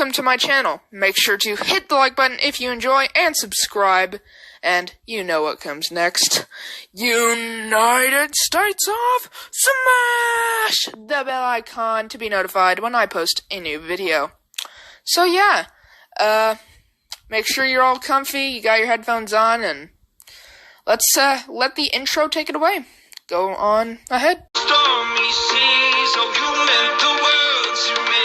welcome to my channel. Make sure to hit the like button if you enjoy and subscribe. And you know what comes next. United States of Smash! The bell icon to be notified when I post a new video. So yeah, make sure you're all comfy, you got your headphones on, and let's let the intro take it away. Go on ahead. Stormy seas, oh, you meant the world to me.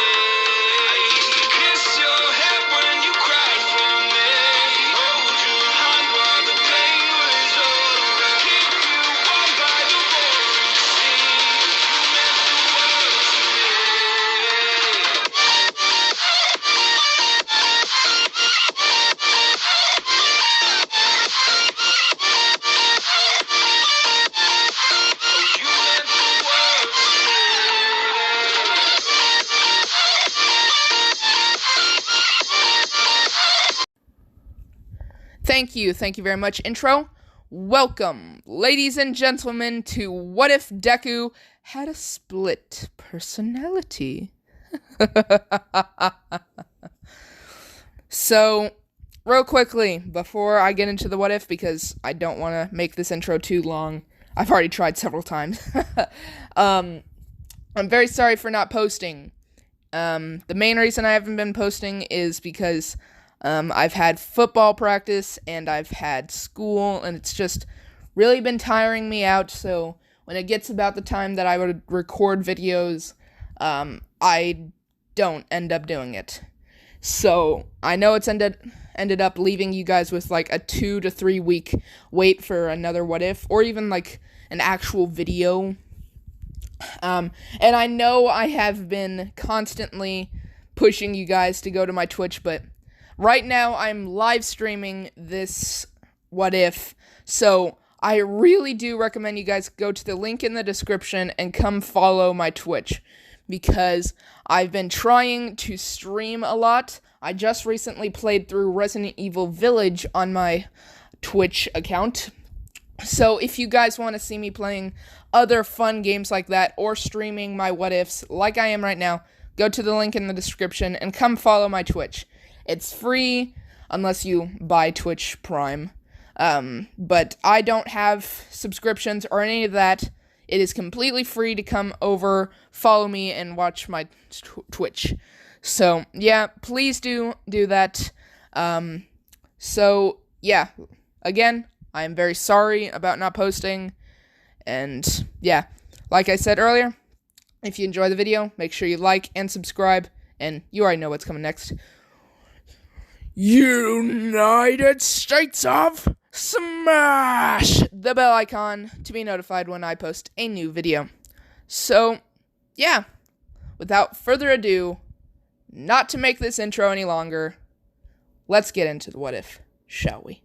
Kiss your head when you cried for me. Hold your hand while the pain was over. Keep you warm by the roaring sea. You meant the world to Thank you very much, intro. Welcome, ladies and gentlemen, to What If Deku Had a Split Personality? So, real quickly, before I get into the what if, because I don't want to make this intro too long, I've already tried several times. I'm very sorry for not posting. The main reason I haven't been posting is because I've had football practice, and I've had school, and it's just really been tiring me out, so when it gets about the time that I would record videos, I don't end up doing it. So, I know it's ended up leaving you guys with, like, a 2 to 3 week wait for another what if, or even, like, an actual video. And I know I have been constantly pushing you guys to go to my Twitch, but right now, I'm live streaming this what if, so I really do recommend you guys go to the link in the description and come follow my Twitch, because I've been trying to stream a lot. I just recently played through Resident Evil Village on my Twitch account, so if you guys want to see me playing other fun games like that, or streaming my what ifs like I am right now, go to the link in the description and come follow my Twitch. It's free, unless you buy Twitch Prime, but I don't have subscriptions or any of that. It is completely free to come over, follow me, and watch my Twitch. So, yeah, please do that. So, yeah, again, I am very sorry about not posting, and, yeah, like I said earlier, if you enjoy the video, make sure you like and subscribe, and you already know what's coming next. United States of Smash! The bell icon to be notified when I post a new video. So, yeah, without further ado, not to make this intro any longer, let's get into the what if, shall we?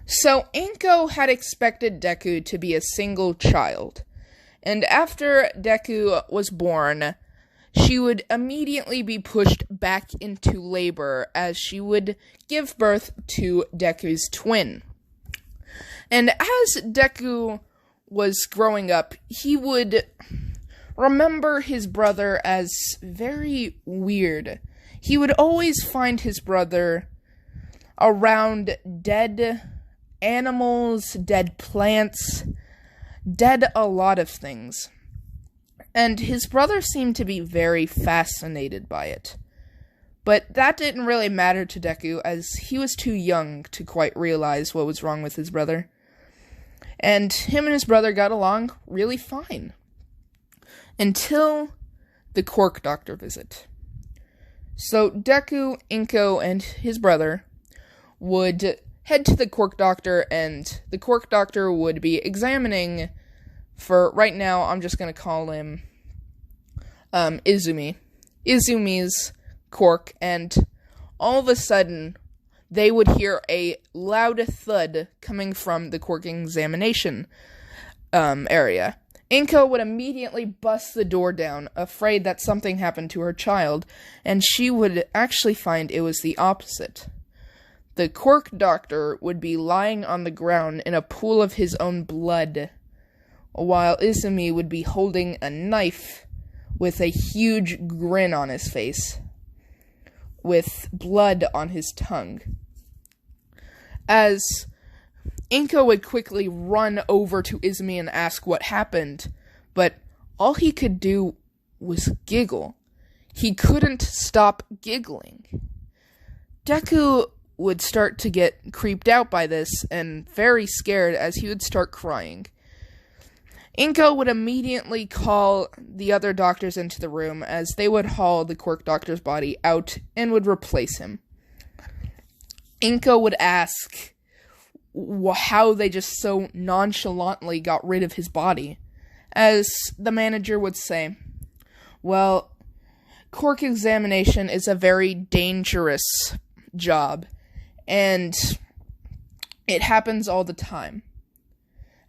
So, Inko had expected Deku to be a single child, and after Deku was born, she would immediately be pushed back into labor as she would give birth to Deku's twin. And as Deku was growing up, he would remember his brother as very weird. He would always find his brother around dead animals, dead plants, dead a lot of things. And his brother seemed to be very fascinated by it. But that didn't really matter to Deku, as he was too young to quite realize what was wrong with his brother. And him and his brother got along really fine. Until the Quirk Doctor visit. So Deku, Inko, and his brother would head to the Quirk Doctor, and the Quirk Doctor would be examining, for right now, I'm just going to call him Izumi's Quirk, and all of a sudden, they would hear a loud thud coming from the Quirk examination area. Inko would immediately bust the door down, afraid that something happened to her child, and she would actually find it was the opposite. The Quirk Doctor would be lying on the ground in a pool of his own blood, while Izumi would be holding a knife with a huge grin on his face, with blood on his tongue. As Inko would quickly run over to Izumi and ask what happened, but all he could do was giggle. He couldn't stop giggling. Deku would start to get creeped out by this and very scared as he would start crying. Inko would immediately call the other doctors into the room as they would haul the Quirk Doctor's body out and would replace him. Inko would ask how they just so nonchalantly got rid of his body, as the manager would say, well, Quirk examination is a very dangerous job, and it happens all the time.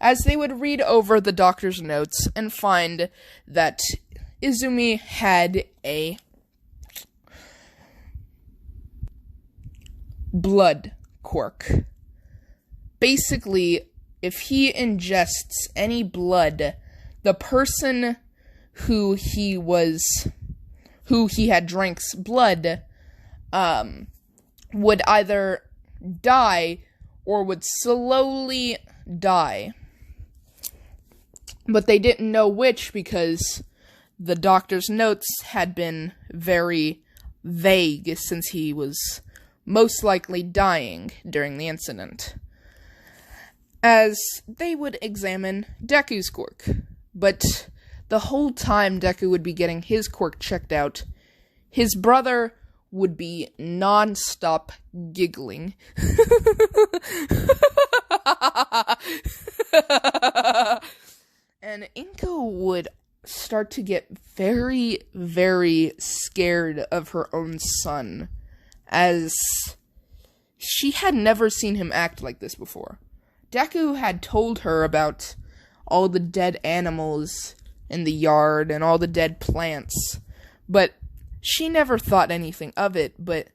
As they would read over the doctor's notes and find that Izumi had a blood quirk. Basically, if he ingests any blood, the person who he had drink's blood, would either die or would slowly die. But they didn't know which because the doctor's notes had been very vague since he was most likely dying during the incident. As they would examine Deku's quirk, but the whole time Deku would be getting his quirk checked out, his brother would be non-stop giggling. And Inko would start to get very, very scared of her own son, as she had never seen him act like this before. Deku had told her about all the dead animals in the yard and all the dead plants, but she never thought anything of it. But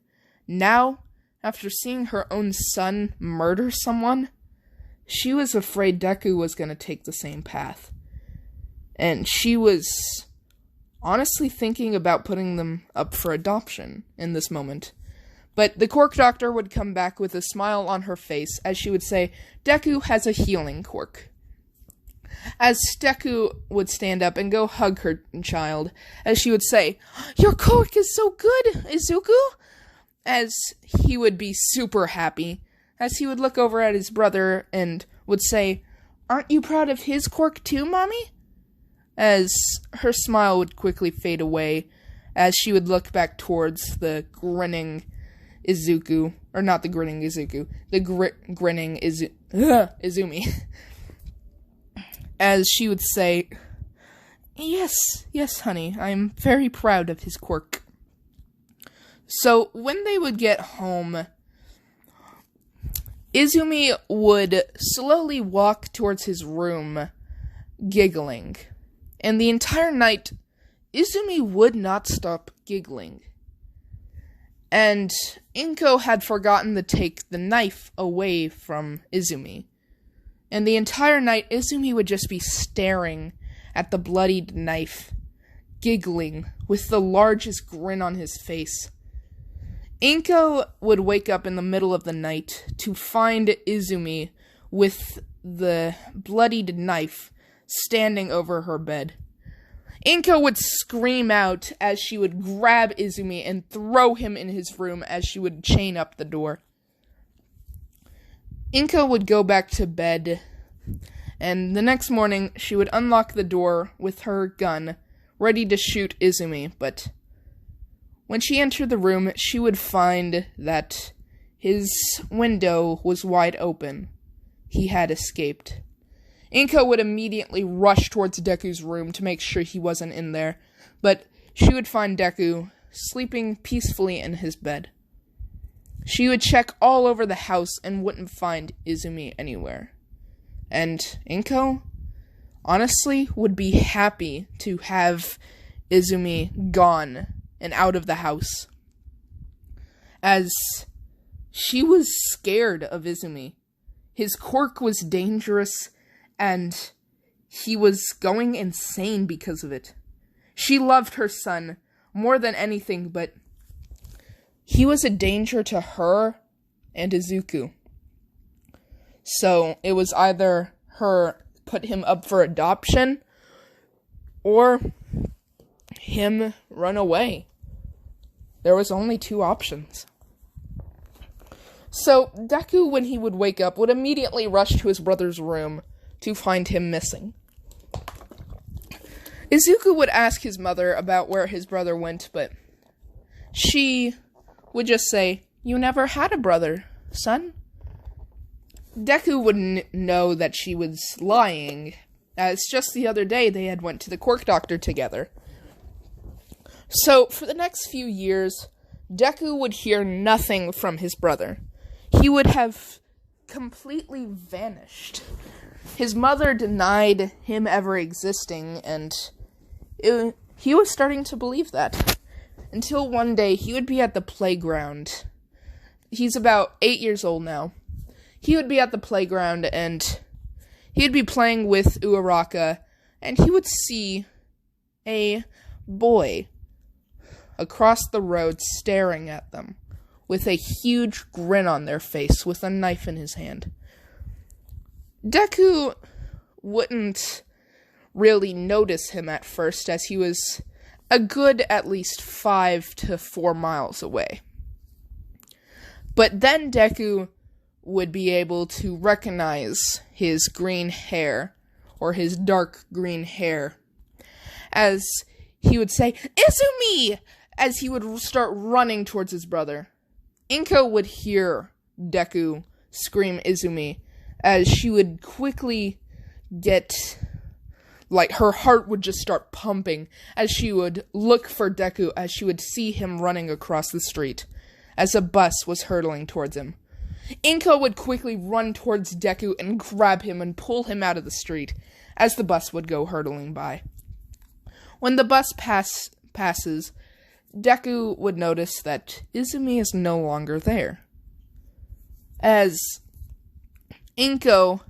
now, after seeing her own son murder someone, she was afraid Deku was going to take the same path. And she was honestly thinking about putting them up for adoption in this moment. But the Quirk Doctor would come back with a smile on her face as she would say, Deku has a healing quirk. As Deku would stand up and go hug her child, as she would say, your quirk is so good, Izuku! As he would be super happy, as he would look over at his brother and would say, aren't you proud of his quirk too, Mommy? As her smile would quickly fade away, as she would look back towards the grinning Izuku, or not the grinning Izuku, the grinning Izumi. As she would say, yes, honey, I'm very proud of his quirk. So, when they would get home, Izumi would slowly walk towards his room, giggling. And the entire night, Izumi would not stop giggling. And Inko had forgotten to take the knife away from Izumi. And the entire night, Izumi would just be staring at the bloodied knife, giggling, with the largest grin on his face. Inko would wake up in the middle of the night to find Izumi with the bloodied knife standing over her bed. Inko would scream out as she would grab Izumi and throw him in his room as she would chain up the door. Inko would go back to bed, and the next morning she would unlock the door with her gun, ready to shoot Izumi, but when she entered the room, she would find that his window was wide open. He had escaped. Inko would immediately rush towards Deku's room to make sure he wasn't in there, but she would find Deku sleeping peacefully in his bed. She would check all over the house and wouldn't find Izumi anywhere. And Inko, honestly, would be happy to have Izumi gone and out of the house, as she was scared of Izumi. His quirk was dangerous, and he was going insane because of it. She loved her son more than anything, but he was a danger to her and Izuku. So it was either her put him up for adoption or him run away. There was only 2 options. So Deku, when he would wake up, would immediately rush to his brother's room to find him missing. Izuku would ask his mother about where his brother went, but she would just say, "You never had a brother, son." Deku wouldn't know that she was lying, as just the other day they had went to the quirk doctor together. So, for the next few years, Deku would hear nothing from his brother. He would have completely vanished. His mother denied him ever existing, and he was starting to believe that. Until one day, he would be at the playground. He's about 8 years old now. He would be at the playground, and he'd be playing with Uraraka, and he would see a boy across the road staring at them, with a huge grin on their face, with a knife in his hand. Deku wouldn't really notice him at first, as he was a good at least 5 to 4 miles away. But then Deku would be able to recognize his green hair, or his dark green hair, as he would say, "Izumi!" as he would start running towards his brother. Inko would hear Deku scream Izumi, as she would quickly get, her heart would just start pumping, as she would look for Deku, as she would see him running across the street, as a bus was hurtling towards him. Inko would quickly run towards Deku and grab him and pull him out of the street, as the bus would go hurtling by. When the bus passes, Deku would notice that Izumi is no longer there. As Inko,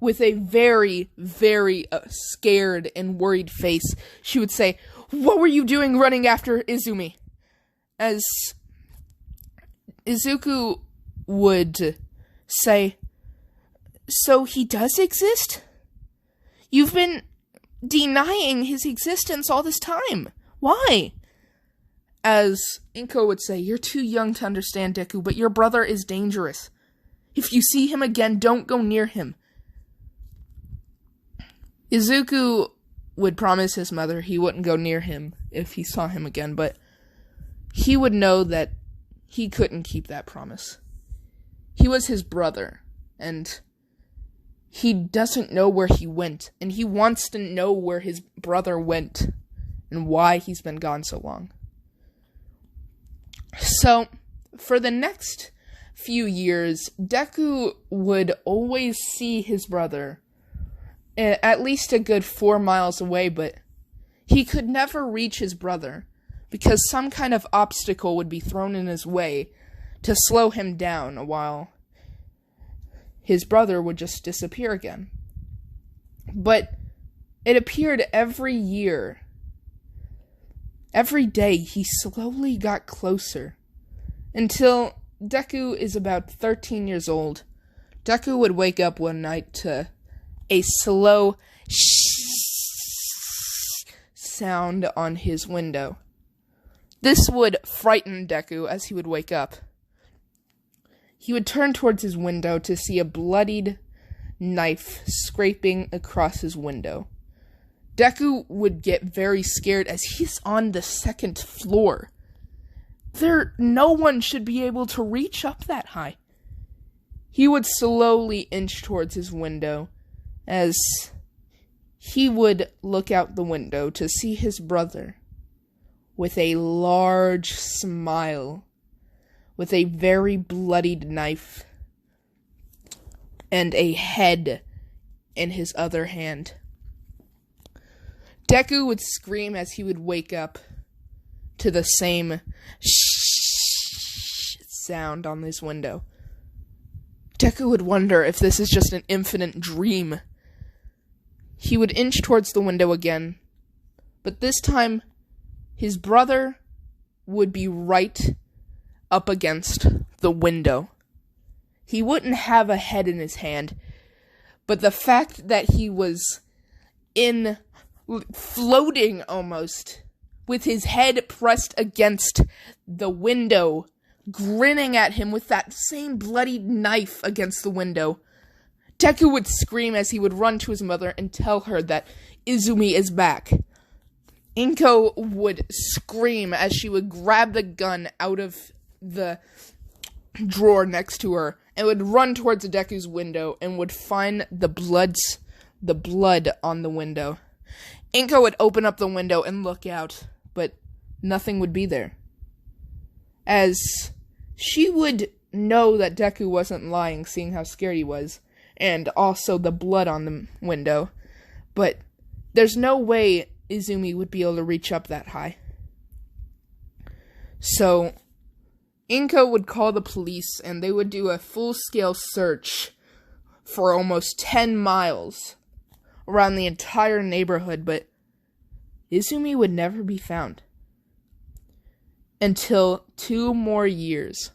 with a very, very scared and worried face, she would say, "What were you doing running after Izumi?" As Izuku would say, "So he does exist? You've been denying his existence all this time. Why?" As Inko would say, "You're too young to understand, Deku, but your brother is dangerous. If you see him again, don't go near him." Izuku would promise his mother he wouldn't go near him if he saw him again, but he would know that he couldn't keep that promise. He was his brother, and he doesn't know where he went, and he wants to know where his brother went and why he's been gone so long. So, for the next few years, Deku would always see his brother at least a good 4 miles away, but he could never reach his brother because some kind of obstacle would be thrown in his way to slow him down, while his brother would just disappear again. But it appeared every year. Every day he slowly got closer, until Deku is about 13 years old. Deku would wake up one night to a slow sound on his window. This would frighten Deku as he would wake up. He would turn towards his window to see a bloodied knife scraping across his window. Deku would get very scared as he's on the 2nd floor. No one should be able to reach up that high. He would slowly inch towards his window as he would look out the window to see his brother with a large smile, with a very bloodied knife and a head in his other hand. Deku would scream as he would wake up to the same sound on his window. Deku would wonder if this is just an infinite dream. He would inch towards the window again, But this time, his brother would be right up against the window. He wouldn't have a head in his hand, but the fact that he was floating almost, with his head pressed against the window, grinning at him with that same bloody knife against the window, Deku would scream as he would run to his mother and tell her that Izumi is back. Inko would scream as she would grab the gun out of the drawer next to her and would run towards Deku's window and would find the blood on the window. Inko would open up the window and look out, but nothing would be there. As she would know that Deku wasn't lying, seeing how scared he was, and also the blood on the window, but there's no way Izumi would be able to reach up that high. So Inko would call the police, and they would do a full-scale search for almost 10 miles around the entire neighborhood, but Izumi would never be found. Until 2 more years.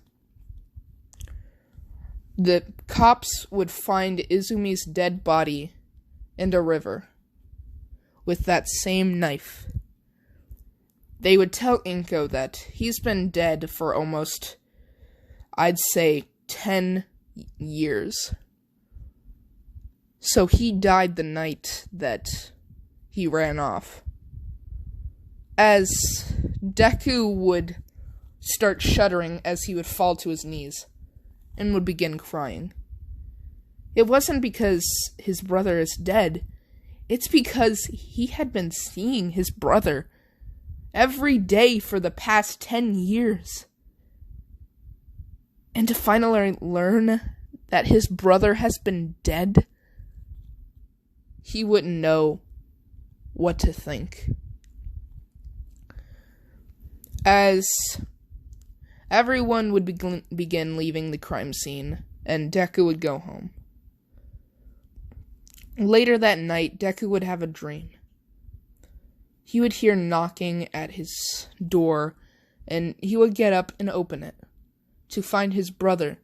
The cops would find Izumi's dead body in a river with that same knife. They would tell Inko that he's been dead for almost, I'd say, 10 years. So he died the night that he ran off. As Deku would start shuddering as he would fall to his knees and would begin crying. It wasn't because his brother is dead. It's because he had been seeing his brother every day for the past 10 years. And to finally learn that his brother has been dead, he wouldn't know what to think. As everyone would begin leaving the crime scene, and Deku would go home. Later that night, Deku would have a dream. He would hear knocking at his door, and he would get up and open it to find his brother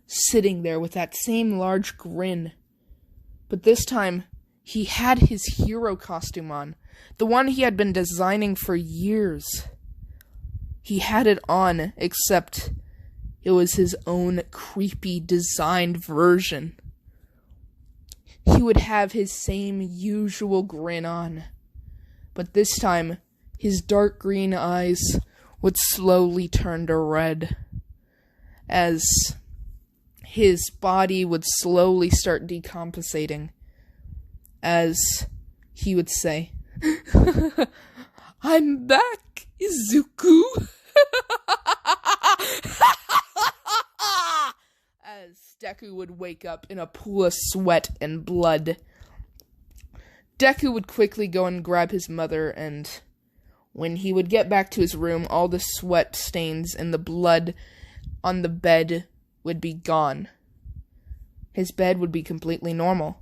sitting there with that same large grin. But this time, he had his hero costume on, the one he had been designing for years. He had it on, except it was his own creepy designed version. He would have his same usual grin on, but this time, his dark green eyes would slowly turn to red, as his body would slowly start decompensating, as he would say, "I'm back, Izuku!" As Deku would wake up in a pool of sweat and blood. Deku would quickly go and grab his mother, and when he would get back to his room, all the sweat stains and the blood on the bed would be gone. His bed would be completely normal,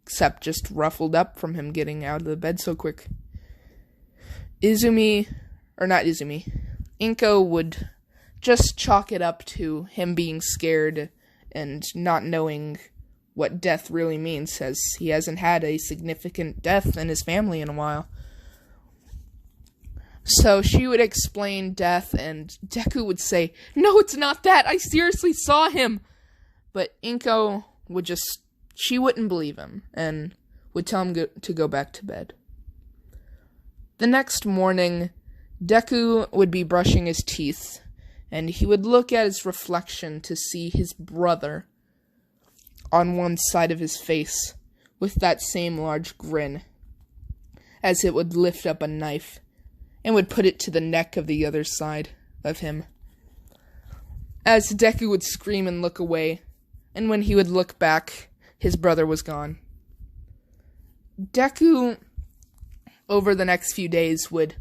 except just ruffled up from him getting out of the bed so quick. Inko would just chalk it up to him being scared and not knowing what death really means, as he hasn't had a significant death in his family in a while. So she would explain death, and Deku would say, "No, it's not that, I seriously saw him." But Inko would she wouldn't believe him, and would tell him to go back to bed. The next morning, Deku would be brushing his teeth, and he would look at his reflection to see his brother on one side of his face with that same large grin, as it would lift up a knife and would put it to the neck of the other side of him. As Deku would scream and look away, and when he would look back, his brother was gone. Deku, over the next few days, would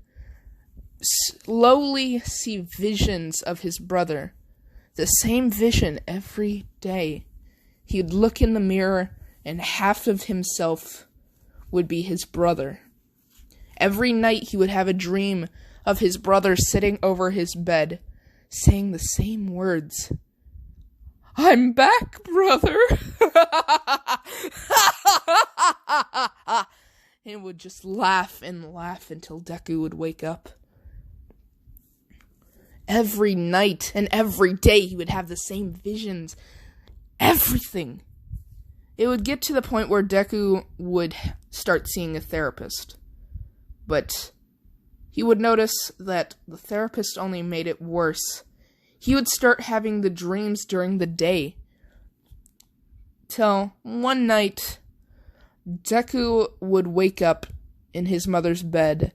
slowly see visions of his brother. The same vision every day. He'd look in the mirror, and half of himself would be his brother, Every night he would have a dream of his brother sitting over his bed, saying the same words. "I'm back, brother." And would just laugh and laugh until Deku would wake up. Every night and every day he would have the same visions. Everything. It would get to the point where Deku would start seeing a therapist. But he would notice that the therapist only made it worse. He would start having the dreams during the day. Till one night, Deku would wake up in his mother's bed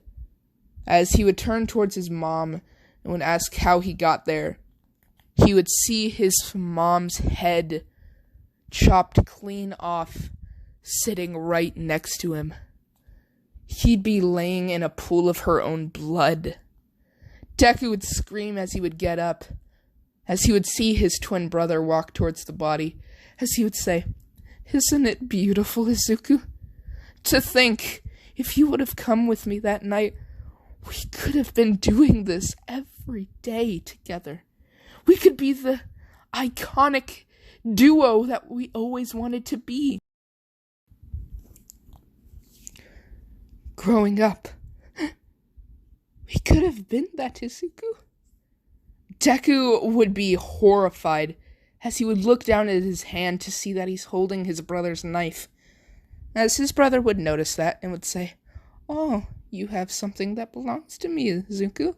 as he would turn towards his mom and would ask how he got there. He would see his mom's head chopped clean off, sitting right next to him. He'd be laying in a pool of her own blood. Deku would scream as he would get up, as he would see his twin brother walk towards the body, as he would say, "Isn't it beautiful, Izuku? To think, if you would have come with me that night, we could have been doing this every day together. We could be the iconic duo that we always wanted to be." Growing up, we could have been that, Izuku. Deku would be horrified as he would look down at his hand to see that he's holding his brother's knife. As his brother would notice that and would say, "Oh, you have something that belongs to me, Izuku.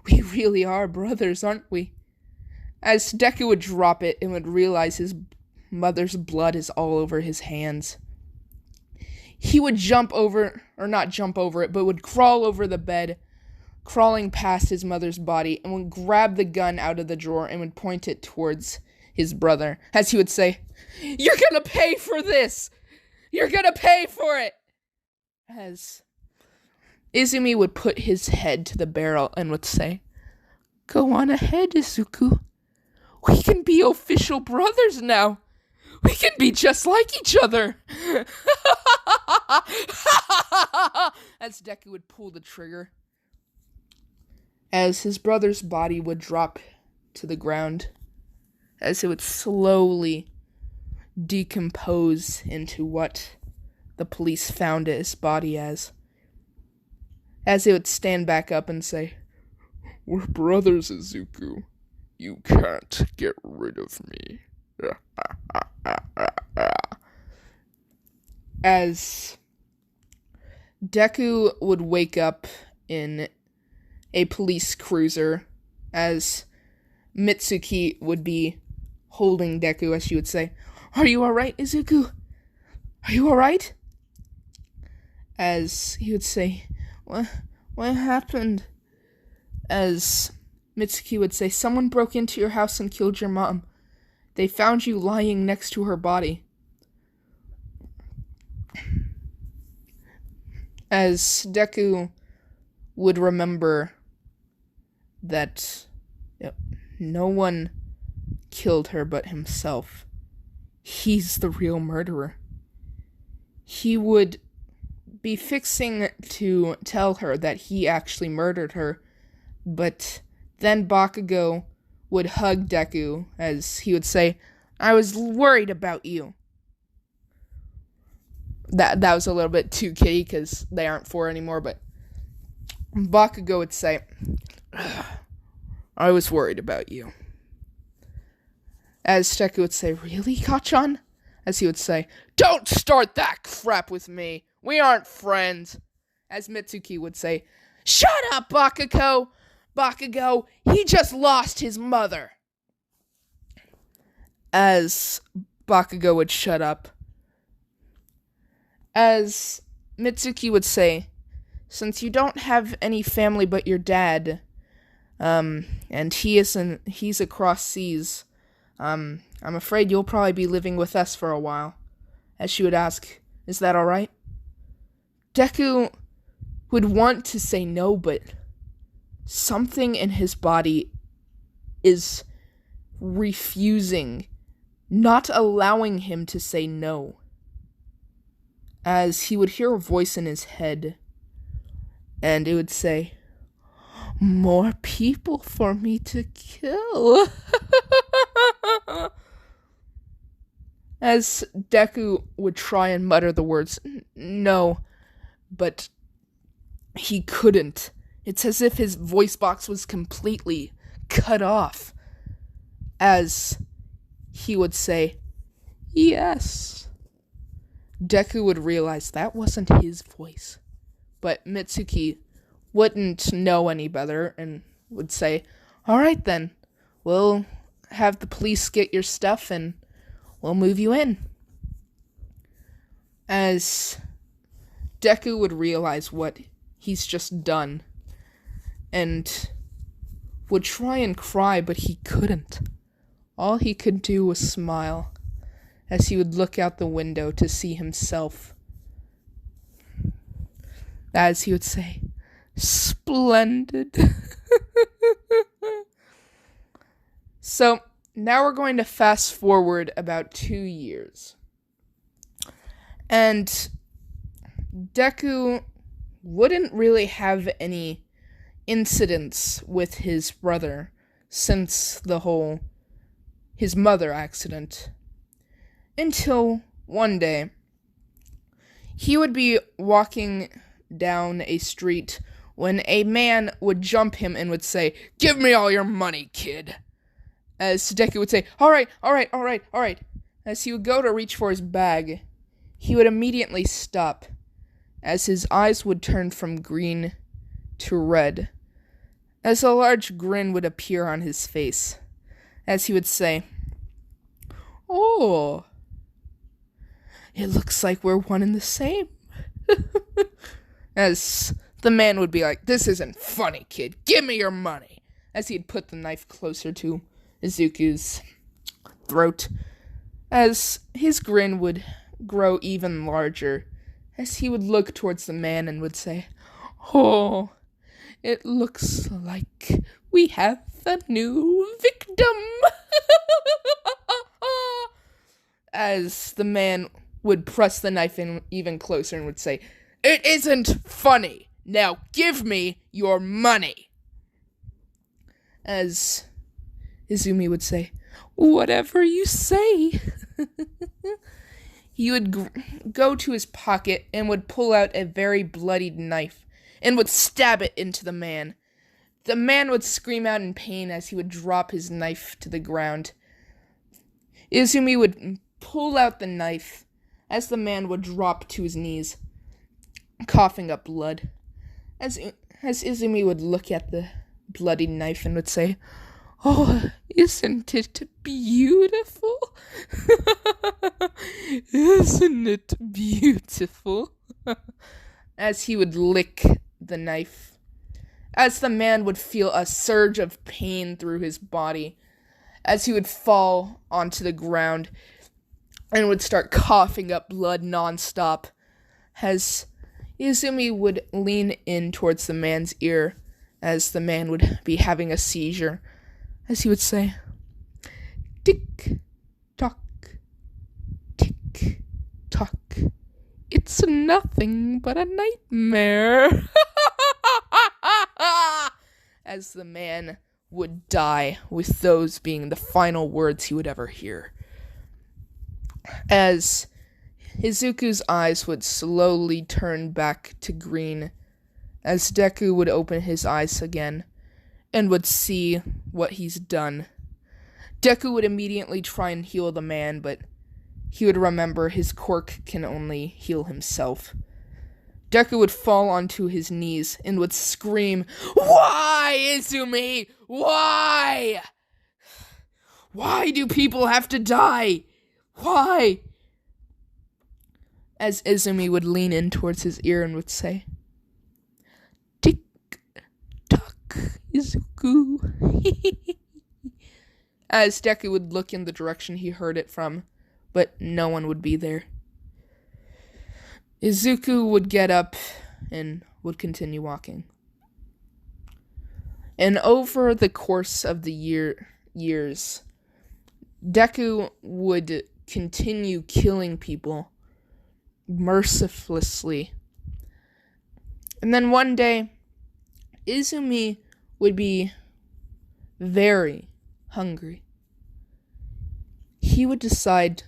We really are brothers, aren't we?" As Deku would drop it and would realize his mother's blood is all over his hands, he would not jump over it, but would crawl over the bed, crawling past his mother's body, and would grab the gun out of the drawer and would point it towards his brother, as he would say, "You're gonna pay for this! You're gonna pay for it!" As Izumi would put his head to the barrel and would say, "Go on ahead, Izuku. We can be official brothers now. We can be just like each other." As Deku would pull the trigger, as his brother's body would drop to the ground, as it would slowly decompose into what the police found his body as it would stand back up and say, "We're brothers, Izuku. You can't get rid of me." As Deku would wake up in a police cruiser, as Mitsuki would be holding Deku as she would say, "Are you alright, Izuku? Are you alright?" As he would say, What happened?" As Mitsuki would say, "Someone broke into your house and killed your mom. They found you lying next to her body." As Deku would remember that no one killed her but himself. He's the real murderer. He would be fixing to tell her that he actually murdered her, but then Bakugo would hug Deku as he would say, "I was worried about you." That was a little bit too kiddie because they aren't 4 anymore, but Bakugo would say, "I was worried about you." As Deku would say, "Really, Kachan?" As he would say, "Don't start that crap with me. We aren't friends." As Mitsuki would say, "Shut up, Bakugo. Bakugo, he just lost his mother." As Bakugo would shut up. As Mitsuki would say, "Since you don't have any family but your dad, and he's across seas, I'm afraid you'll probably be living with us for a while." As she would ask, "Is that alright?" Deku would want to say no, but something in his body is refusing, not allowing him to say no. As he would hear a voice in his head, And it would say, more people for me to kill. As Deku would try and mutter the words, no, but he couldn't. It's as if his voice box was completely cut off. As he would say, yes. Deku would realize that wasn't his voice. But Mitsuki wouldn't know any better and would say, all right then, we'll have the police get your stuff and we'll move you in. As Deku would realize what he's just done and would try and cry, but he couldn't. All he could do was smile as he would look out the window to see himself. As he would say, splendid. So, now we're going to fast forward about 2 years. And Deku wouldn't really have any incidents with his brother since the whole his mother accident. Until one day, he would be walking down a street when a man would jump him and would say, give me all your money, kid. As Deku would say, all right. As he would go to reach for his bag, he would immediately stop, as his eyes would turn from green to red, as a large grin would appear on his face, as he would say, oh, it looks like we're one and the same. As the man would be like, this isn't funny, kid. Give me your money. As he'd put the knife closer to Izuku's throat. As his grin would grow even larger. As he would look towards the man and would say, oh, it looks like we have a new victim. As the man would press the knife in even closer and would say, it isn't funny. Now give me your money. As Izumi would say, whatever you say. He would go to his pocket and would pull out a very bloodied knife and would stab it into the man. The man would scream out in pain as he would drop his knife to the ground. Izumi would pull out the knife as the man would drop to his knees, coughing up blood. As Izumi would look at the bloody knife and would say, oh, isn't it beautiful? Isn't it beautiful? As he would lick the knife. As the man would feel a surge of pain through his body. As he would fall onto the ground and would start coughing up blood nonstop. As Izumi would lean in towards the man's ear as the man would be having a seizure. As he would say, tick, tock, tick, tock. It's nothing but a nightmare. As the man would die, with those being the final words he would ever hear. As Izuku's eyes would slowly turn back to green, as Deku would open his eyes again, and would see what he's done. Deku would immediately try and heal the man, but he would remember his quirk can only heal himself. Deku would fall onto his knees and would scream, why, Izumi? Why? Why do people have to die? Why? As Izumi would lean in towards his ear and would say, tick, tock, Izuku. As Deku would look in the direction he heard it from, but no one would be there. Izuku would get up and would continue walking. And over the course of the years, Deku would continue killing people mercilessly. And then one day, Izumi would be very hungry. He would decide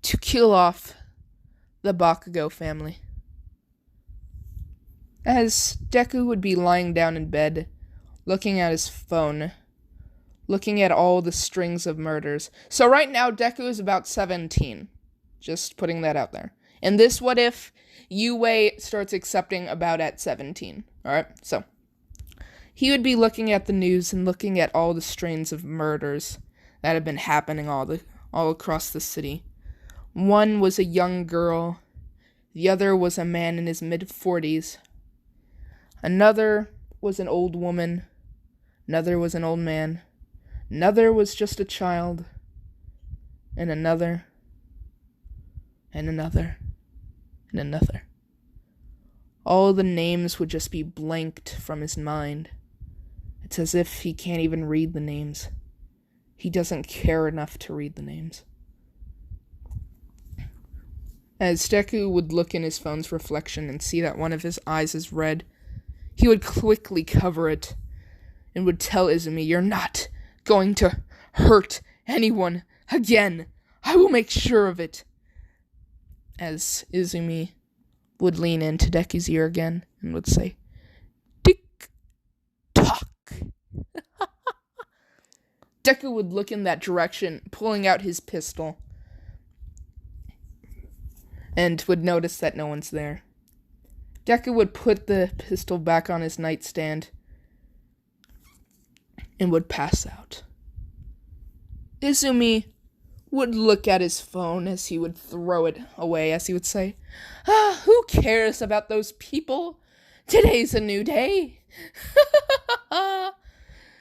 to kill off the Bakugo family. As Deku would be lying down in bed, looking at his phone, looking at all the strings of murders. So right now, Deku is about 17. Just putting that out there. And this what if Yue starts accepting about at 17. Alright, so he would be looking at the news and looking at all the strings of murders that have been happening all across the city. One was a young girl. The other was a man in his mid-40s. Another was an old woman. Another was an old man. Another was just a child. And another. And another. And another. All the names would just be blanked from his mind. It's as if he can't even read the names. He doesn't care enough to read the names. As Deku would look in his phone's reflection and see that one of his eyes is red, he would quickly cover it and would tell Izumi, "You're not going to hurt anyone again. I will make sure of it." As Izumi would lean into Deku's ear again and would say, "Tick tock." Deku would look in that direction, pulling out his pistol, and would notice that no one's there. Deku would put the pistol back on his nightstand and would pass out. Izumi would look at his phone as he would throw it away, as he would say, "Who cares about those people? Today's a new day."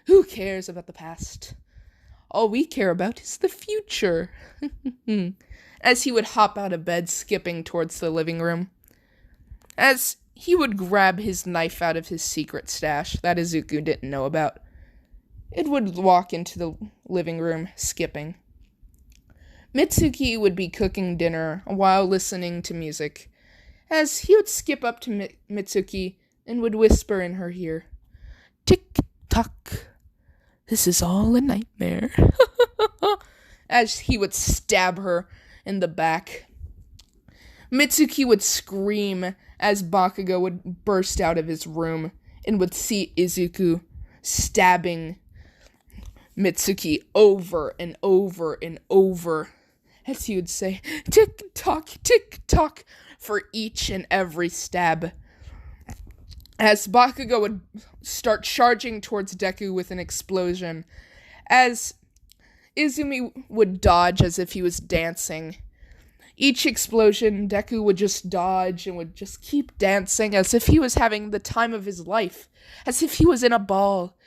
Who cares about the past? All we care about is the future. As he would hop out of bed, skipping towards the living room. As he would grab his knife out of his secret stash that Izuku didn't know about, it would walk into the living room, skipping. Mitsuki would be cooking dinner while listening to music, as he would skip up to Mitsuki and would whisper in her ear, "Tick-tock, this is all a nightmare," as he would stab her in the back. Mitsuki would scream as Bakugo would burst out of his room and would see Izuku stabbing Mitsuki over and over and over, as he would say, "Tick-tock, for each and every stab. As Bakugo would start charging towards Deku with an explosion, as Izumi would dodge as if he was dancing. Each explosion, Deku would just dodge and would just keep dancing as if he was having the time of his life, as if he was in a ball.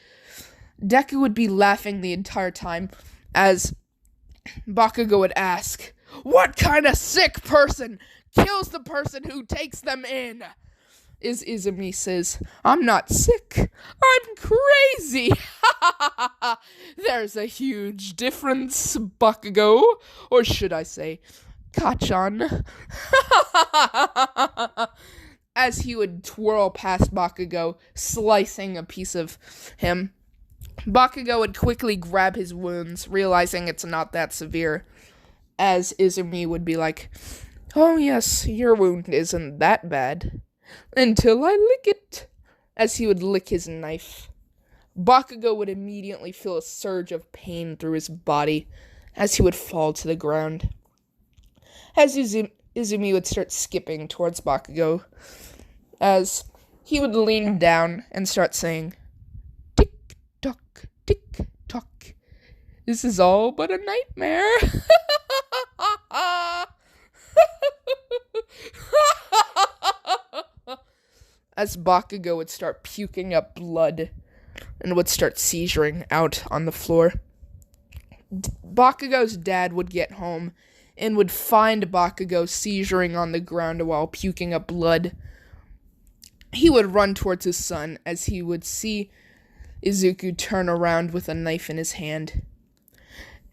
Deku would be laughing the entire time as Bakugo would ask, "What kind of sick person kills the person who takes them in?" Izumi says, "I'm not sick, I'm crazy." There's a huge difference, Bakugo, or should I say, Kachan. As he would twirl past Bakugo, slicing a piece of him. Bakugo would quickly grab his wounds, realizing it's not that severe, as Izumi would be like, "Oh yes, your wound isn't that bad. Until I lick it," as he would lick his knife. Bakugo would immediately feel a surge of pain through his body as he would fall to the ground. As Izumi would start skipping towards Bakugo, as he would lean down and start saying, "Tick-tock, tick-tock, this is all but a nightmare." As Bakugo would start puking up blood and would start seizuring out on the floor. Bakugo's dad would get home and would find Bakugo seizuring on the ground while puking up blood. He would run towards his son as he would see Izuku turn around with a knife in his hand.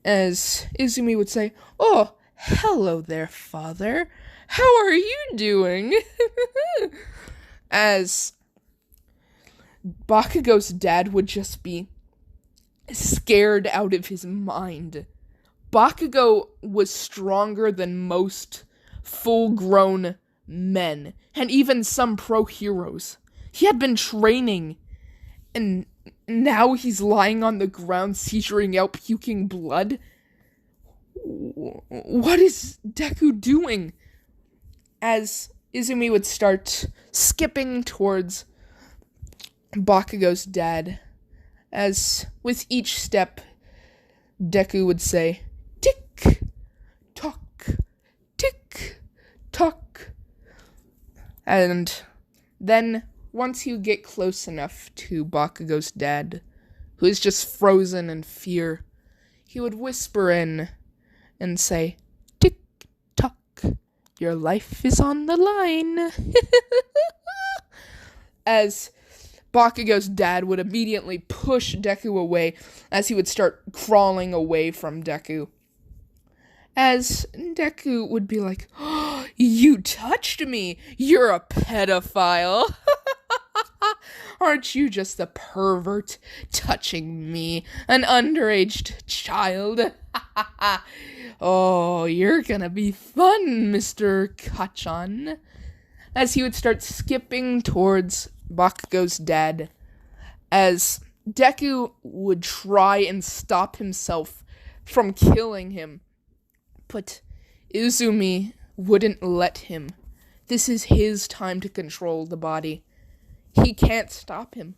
As Izumi would say, "Oh, hello there, father. How are you doing?" As Bakugo's dad would just be scared out of his mind. Bakugo was stronger than most full-grown men, and even some pro heroes. He had been training, and now he's lying on the ground, seizuring out, puking blood. What is Deku doing? As Izumi would start skipping towards Bakugo's dad, as with each step, Deku would say, tick, tock, tick, tock. And then, once you get close enough to Bakugo's dad, who is just frozen in fear, he would whisper in and say, tick, tock, your life is on the line. As Bakugo's dad would immediately push Deku away as he would start crawling away from Deku. As Deku would be like, oh, you touched me! You're a pedophile! Aren't you just a pervert touching me, an underage child? Oh, you're gonna be fun, Mr. Kachan. As he would start skipping towards Bakugo's dad, as Deku would try and stop himself from killing him, but Izumi wouldn't let him. This is his time to control the body. He can't stop him.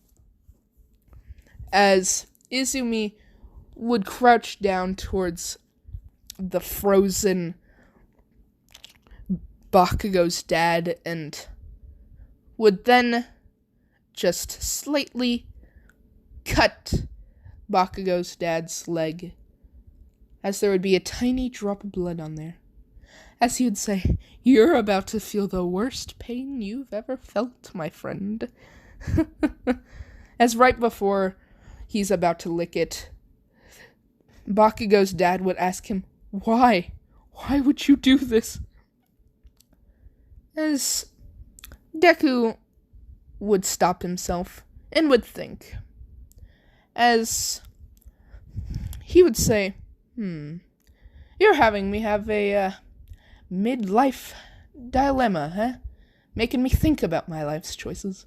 As Izumi would crouch down towards the frozen Bakugo's dad and would then just slightly cut Bakugo's dad's leg, as there would be a tiny drop of blood on there. As he would say, you're about to feel the worst pain you've ever felt, my friend. As right before he's about to lick it, Bakugo's dad would ask him, why? Why would you do this? As Deku would stop himself and would think. As he would say, you're having me have a midlife dilemma, huh? Making me think about my life's choices.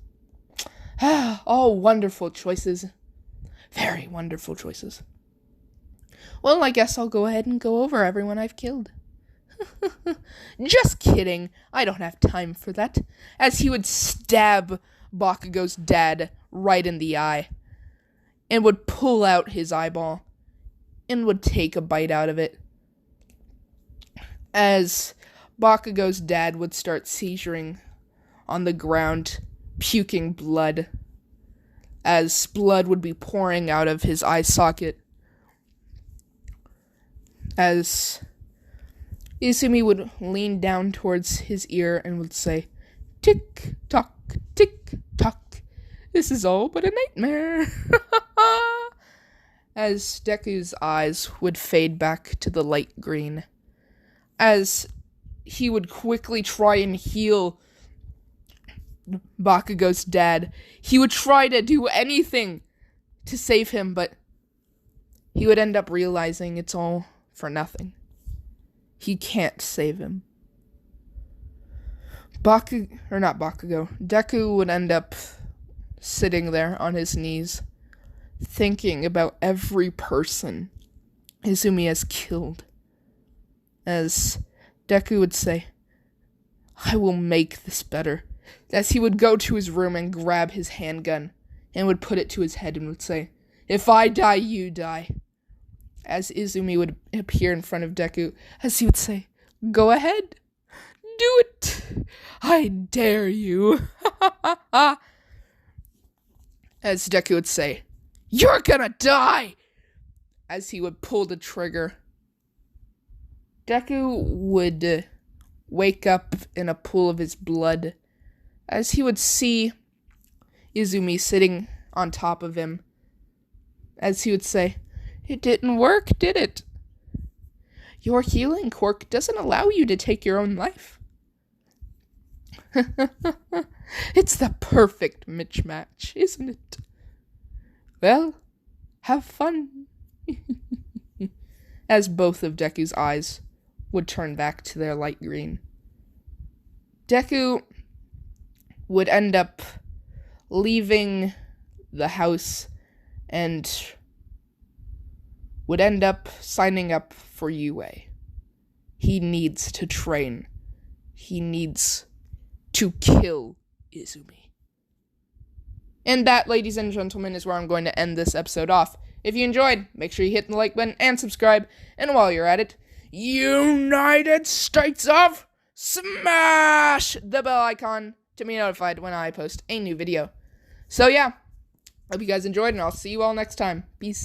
All wonderful choices. Very wonderful choices. Well, I guess I'll go ahead and go over everyone I've killed. Just kidding. I don't have time for that. As he would stab Bakugo's dad right in the eye and would pull out his eyeball and would take a bite out of it. As Bakugo's dad would start seizuring on the ground, puking blood, as blood would be pouring out of his eye socket. As Izumi would lean down towards his ear and would say, tick tock, this is all but a nightmare. As Deku's eyes would fade back to the light green, as he would quickly try and heal Bakugo's dad. He would try to do anything to save him, but he would end up realizing it's all for nothing. He can't save him. Deku would end up sitting there on his knees, thinking about every person Izumi has killed. As Deku would say, I will make this better. As he would go to his room and grab his handgun and would put it to his head and would say, if I die, you die. As Izumi would appear in front of Deku, as he would say, go ahead, do it. I dare you. As Deku would say, you're gonna die. As he would pull the trigger, Deku would wake up in a pool of his blood, as he would see Izumi sitting on top of him, as he would say, it didn't work, did it? Your healing quirk doesn't allow you to take your own life. It's the perfect mismatch, isn't it? Well, have fun. As both of Deku's eyes would turn back to their light green. Deku would end up leaving the house and would end up signing up for UA. He needs to train. He needs to kill Izumi. And that, ladies and gentlemen, is where I'm going to end this episode off. If you enjoyed, make sure you hit the like button and subscribe. And while you're at it, United States of smash the bell icon to be notified when I post a new video. So yeah, hope you guys enjoyed, and I'll see you all next time. Peace.